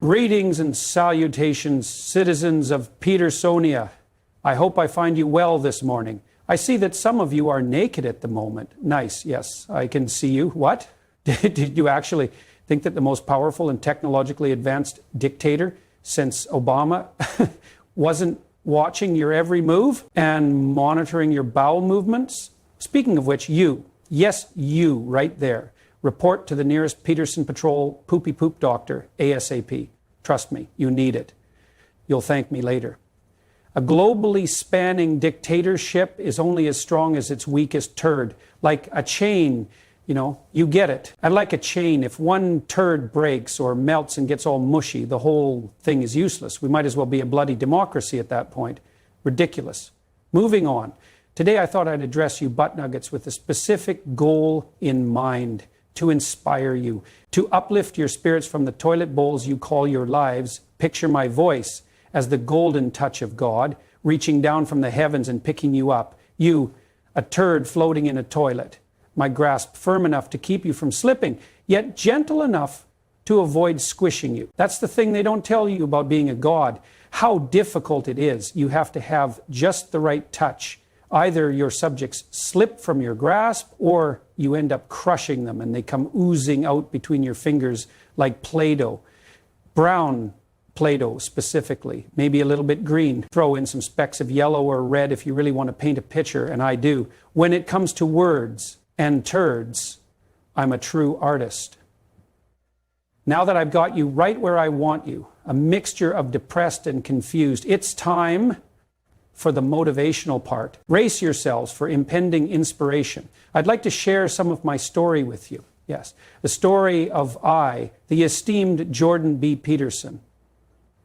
Greetings and salutations, citizens of Petersonia. I hope I find you well this morning. I see that some of you are naked at the moment. Nice, yes, I can see you. What? Did you actually think that the most powerful and technologically advanced dictator since Obama wasn't watching your every move and monitoring your bowel movements? Speaking of which, you, yes, you, right there. Report to the nearest Peterson Patrol poopy poop doctor, ASAP. Trust me, you need it. You'll thank me later. A globally spanning dictatorship is only as strong as its weakest turd. Like a chain, you get it. And like a chain, if one turd breaks or melts and gets all mushy, the whole thing is useless. We might as well be a bloody democracy at that point. Ridiculous. Moving on. Today I thought I'd address you butt nuggets with a specific goal in mind. To inspire you, to uplift your spirits from the toilet bowls you call your lives. Picture my voice as the golden touch of God, reaching down from the heavens and picking you up. You, a turd floating in a toilet. My grasp firm enough to keep you from slipping, yet gentle enough to avoid squishing you. That's the thing they don't tell you about being a God. How difficult it is. You have to have just the right touch. Either your subjects slip from your grasp or you end up crushing them and they come oozing out between your fingers like Play-Doh. Brown Play-Doh specifically, maybe a little bit green. Throw in some specks of yellow or red if you really want to paint a picture, and I do. When it comes to words and turds, I'm a true artist. Now that I've got you right where I want you, a mixture of depressed and confused, it's time for the motivational part. Brace yourselves for impending inspiration. I'd like to share some of my story with you. Yes, the story of the esteemed Jordan B Peterson.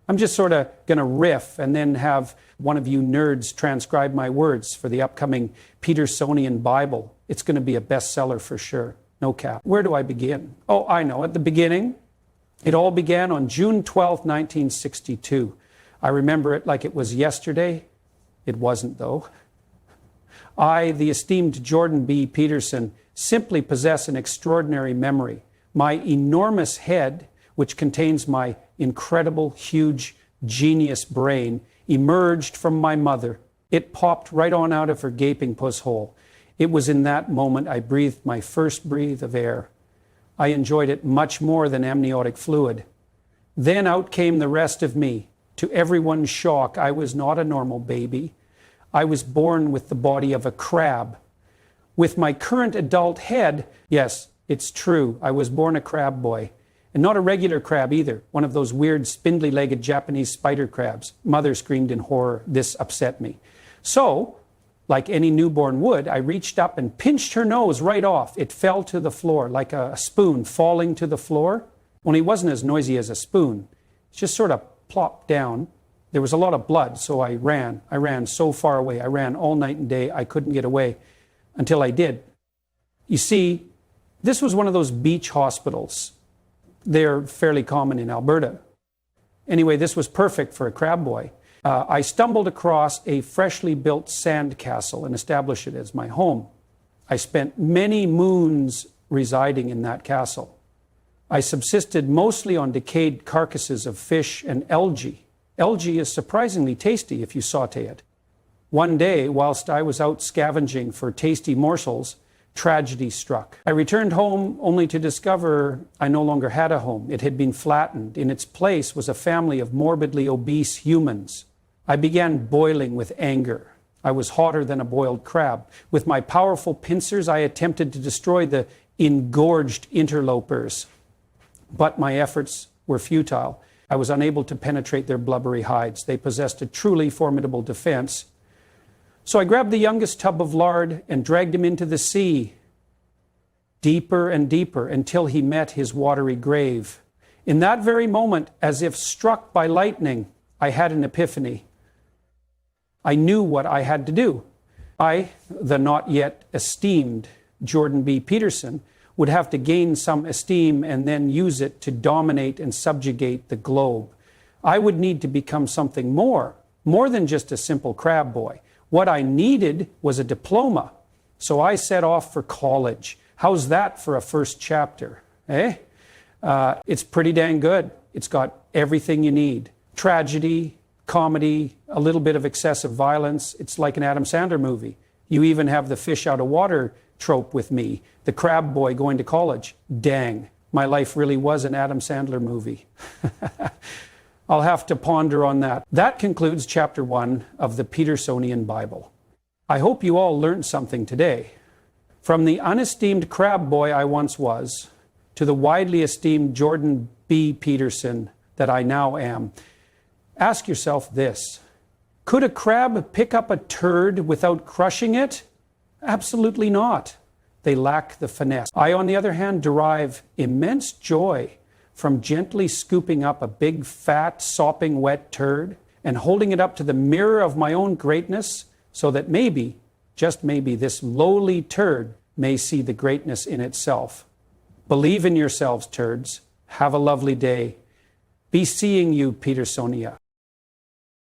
I'm just sort of going to riff and then have one of you nerds transcribe my words for the upcoming Petersonian Bible. It's going to be a bestseller for sure. No cap. Where do I begin? Oh, I know. At the beginning, it all began on June 12, 1962. I remember it like it was yesterday. It wasn't, though. I, the esteemed Jordan B Peterson, simply possess an extraordinary memory. My enormous head, which contains my incredible, huge, genius brain, emerged from my mother. It popped right on out of her gaping puss hole. It was in that moment I breathed my first breath of air. I enjoyed it much more than amniotic fluid. Then out came the rest of me. To everyone's shock, I was not a normal baby. I was born with the body of a crab. With my current adult head, yes, it's true, I was born a crab boy. And not a regular crab either, one of those weird spindly-legged Japanese spider crabs. Mother screamed in horror, this upset me. So, like any newborn would, I reached up and pinched her nose right off. It fell to the floor like a spoon falling to the floor. Only it wasn't as noisy as a spoon. It just sort of plopped down. There was a lot of blood, so I ran. I ran so far away. I ran all night and day. I couldn't get away until I did. You see, this was one of those beach hospitals. They're fairly common in Alberta. Anyway, this was perfect for a crab boy. I stumbled across a freshly built sand castle and established it as my home. I spent many moons residing in that castle. I subsisted mostly on decayed carcasses of fish and algae. Algae is surprisingly tasty if you saute it. One day, whilst I was out scavenging for tasty morsels, tragedy struck. I returned home only to discover I no longer had a home. It had been flattened. In its place was a family of morbidly obese humans. I began boiling with anger. I was hotter than a boiled crab. With my powerful pincers, I attempted to destroy the engorged interlopers. But my efforts were futile. I was unable to penetrate their blubbery hides. They possessed a truly formidable defense. So I grabbed the youngest tub of lard and dragged him into the sea, deeper and deeper, until he met his watery grave. In that very moment, as if struck by lightning, I had an epiphany. I knew what I had to do. I, the not yet esteemed Jordan B Peterson, would have to gain some esteem and then use it to dominate and subjugate the globe. I would need to become something more than just a simple crab boy. What I needed was a diploma. So I set off for college. How's that for a first chapter? It's pretty dang good. It's got everything you need. Tragedy, comedy, a little bit of excessive violence. It's like an Adam Sandler movie. You even have the fish out of water trope with me. The crab boy going to college. Dang, my life really was an Adam Sandler movie. I'll have to ponder on that. That concludes chapter 1 of the Petersonian Bible. I hope you all learned something today. From the unesteemed crab boy I once was, to the widely esteemed Jordan B Peterson that I now am, ask yourself this: could a crab pick up a turd without crushing it? Absolutely not. They lack the finesse. I, on the other hand, derive immense joy from gently scooping up a big, fat, sopping wet turd and holding it up to the mirror of my own greatness so that maybe, just maybe, this lowly turd may see the greatness in itself. Believe in yourselves, turds. Have a lovely day. Be seeing you, Petersonia.